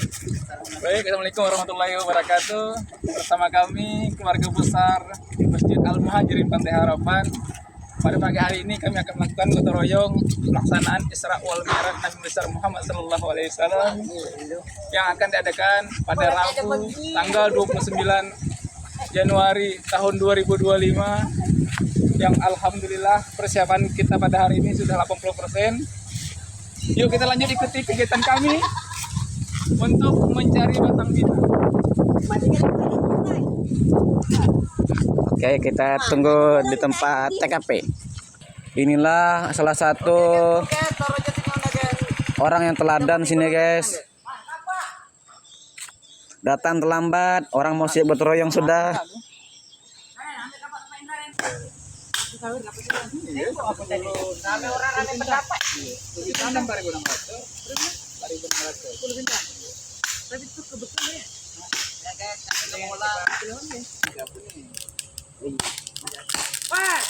Baik, Assalamualaikum warahmatullahi wabarakatuh. Bersama kami keluarga besar Masjid Al Muhajirin Pantai Harapan. Pada pagi hari ini kami akan melakukan gotong royong pelaksanaan Isra wal Mi'raj Nabi besar Muhammad Sallallahu Alaihi Wasallam yang akan diadakan pada Rabu tanggal 29 Januari tahun 2025, yang alhamdulillah persiapan kita pada hari ini sudah 80%. Yuk kita lanjut ikuti kegiatan kami untuk mencari batang bina. Oke, kita tunggu di tempat TKP. Inilah salah satu orang yang teladan sini, guys. Datang terlambat, orang mau siap berroyong sudah. Pak.